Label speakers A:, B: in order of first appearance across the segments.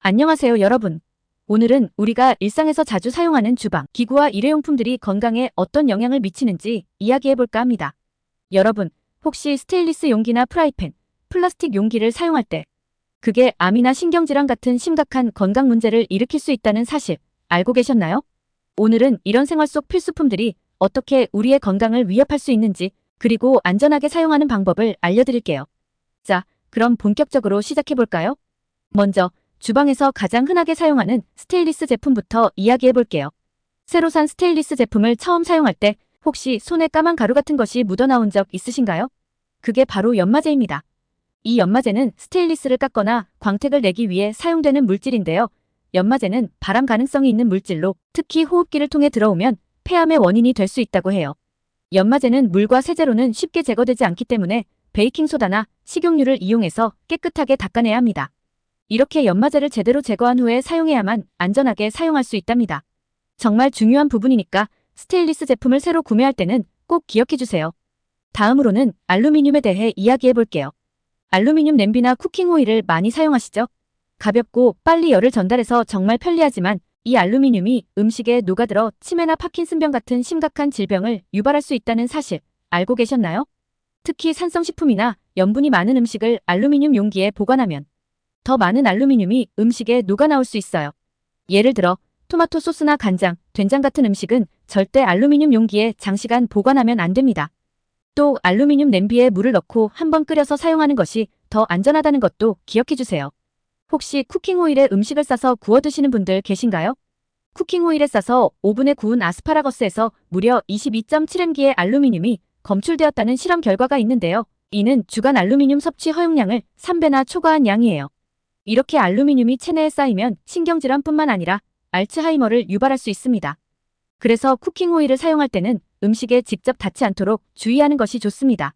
A: 안녕하세요, 여러분. 오늘은 우리가 일상에서 자주 사용하는 주방, 기구와 일회용품들이 건강에 어떤 영향을 미치는지 이야기해볼까 합니다. 여러분, 혹시 스테인리스 용기나 프라이팬, 플라스틱 용기를 사용할 때 그게 암이나 신경질환 같은 심각한 건강 문제를 일으킬 수 있다는 사실 알고 계셨나요? 오늘은 이런 생활 속 필수품들이 어떻게 우리의 건강을 위협할 수 있는지, 그리고 안전하게 사용하는 방법을 알려드릴게요. 자, 그럼 본격적으로 시작해볼까요? 먼저 주방에서 가장 흔하게 사용하는 스테인리스 제품부터 이야기해볼게요. 새로 산 스테인리스 제품을 처음 사용할 때 혹시 손에 까만 가루 같은 것이 묻어나온 적 있으신가요? 그게 바로 연마제입니다. 이 연마제는 스테인리스를 깎거나 광택을 내기 위해 사용되는 물질인데요. 연마제는 발암 가능성이 있는 물질로 특히 호흡기를 통해 들어오면 폐암의 원인이 될 수 있다고 해요. 연마제는 물과 세제로는 쉽게 제거되지 않기 때문에 베이킹소다나 식용유를 이용해서 깨끗하게 닦아내야 합니다. 이렇게 연마제를 제대로 제거한 후에 사용해야만 안전하게 사용할 수 있답니다. 정말 중요한 부분이니까 스테인리스 제품을 새로 구매할 때는 꼭 기억해주세요. 다음으로는 알루미늄에 대해 이야기해볼게요. 알루미늄 냄비나 쿠킹 오일을 많이 사용하시죠? 가볍고 빨리 열을 전달해서 정말 편리하지만 이 알루미늄이 음식에 녹아들어 치매나 파킨슨병 같은 심각한 질병을 유발할 수 있다는 사실 알고 계셨나요? 특히 산성식품이나 염분이 많은 음식을 알루미늄 용기에 보관하면 더 많은 알루미늄이 음식에 녹아나올 수 있어요. 예를 들어 토마토 소스나 간장, 된장 같은 음식은 절대 알루미늄 용기에 장시간 보관하면 안 됩니다. 또 알루미늄 냄비에 물을 넣고 한번 끓여서 사용하는 것이 더 안전하다는 것도 기억해주세요. 혹시 쿠킹 오일에 음식을 싸서 구워 드시는 분들 계신가요? 쿠킹 오일에 싸서 오븐에 구운 아스파라거스에서 무려 22.7mg의 알루미늄이 검출되었다는 실험 결과가 있는데요. 이는 주간 알루미늄 섭취 허용량을 3배나 초과한 양이에요. 이렇게 알루미늄이 체내에 쌓이면 신경질환뿐만 아니라 알츠하이머를 유발할 수 있습니다. 그래서 쿠킹 오일을 사용할 때는 음식에 직접 닿지 않도록 주의하는 것이 좋습니다.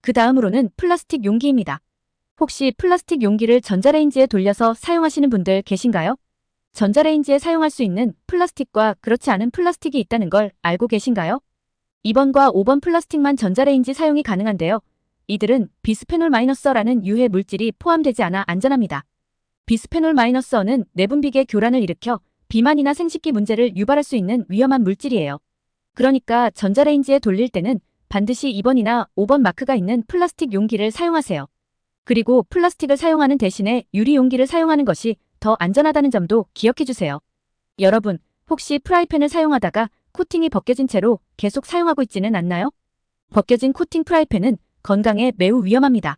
A: 그 다음으로는 플라스틱 용기입니다. 혹시 플라스틱 용기를 전자레인지에 돌려서 사용하시는 분들 계신가요? 전자레인지에 사용할 수 있는 플라스틱과 그렇지 않은 플라스틱이 있다는 걸 알고 계신가요? 2번과 5번 플라스틱만 전자레인지 사용이 가능한데요. 이들은 비스페놀 마이너스어라는 유해 물질이 포함되지 않아 안전합니다. 비스페놀 마이너스어는 내분비계 교란을 일으켜 비만이나 생식기 문제를 유발할 수 있는 위험한 물질이에요. 그러니까 전자레인지에 돌릴 때는 반드시 2번이나 5번 마크가 있는 플라스틱 용기를 사용하세요. 그리고 플라스틱을 사용하는 대신에 유리 용기를 사용하는 것이 더 안전하다는 점도 기억해주세요. 여러분, 혹시 프라이팬을 사용하다가 코팅이 벗겨진 채로 계속 사용하고 있지는 않나요? 벗겨진 코팅 프라이팬은 건강에 매우 위험합니다.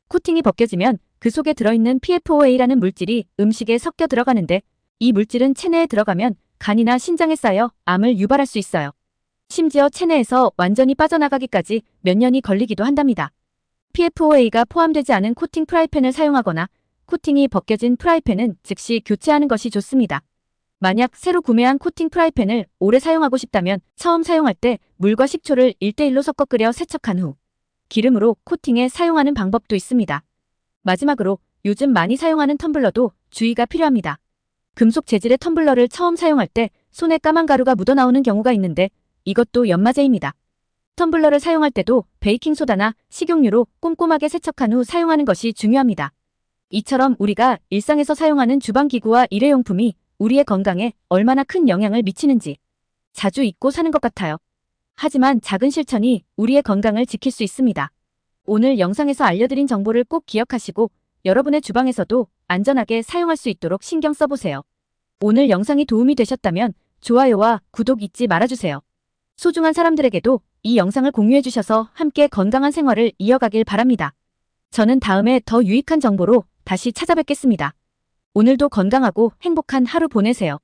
A: 코팅이 벗겨지면 그 속에 들어있는 PFOA라는 물질이 음식에 섞여 들어가는데 이 물질은 체내에 들어가면 간이나 신장에 쌓여 암을 유발할 수 있어요. 심지어 체내에서 완전히 빠져나가기까지 몇 년이 걸리기도 한답니다. PFOA가 포함되지 않은 코팅 프라이팬을 사용하거나 코팅이 벗겨진 프라이팬은 즉시 교체하는 것이 좋습니다. 만약 새로 구매한 코팅 프라이팬을 오래 사용하고 싶다면 처음 사용할 때 물과 식초를 1:1로 섞어 끓여 세척한 후 기름으로 코팅에 사용하는 방법도 있습니다. 마지막으로 요즘 많이 사용하는 텀블러도 주의가 필요합니다. 금속 재질의 텀블러를 처음 사용할 때 손에 까만 가루가 묻어나오는 경우가 있는데 이것도 연마제입니다. 텀블러를 사용할 때도 베이킹소다나 식용유로 꼼꼼하게 세척한 후 사용하는 것이 중요합니다. 이처럼 우리가 일상에서 사용하는 주방기구와 일회용품이 우리의 건강에 얼마나 큰 영향을 미치는지 자주 잊고 사는 것 같아요. 하지만 작은 실천이 우리의 건강을 지킬 수 있습니다. 오늘 영상에서 알려드린 정보를 꼭 기억하시고 여러분의 주방에서도 안전하게 사용할 수 있도록 신경 써보세요. 오늘 영상이 도움이 되셨다면 좋아요와 구독 잊지 말아주세요. 소중한 사람들에게도 이 영상을 공유해주셔서 함께 건강한 생활을 이어가길 바랍니다. 저는 다음에 더 유익한 정보로 다시 찾아뵙겠습니다. 오늘도 건강하고 행복한 하루 보내세요.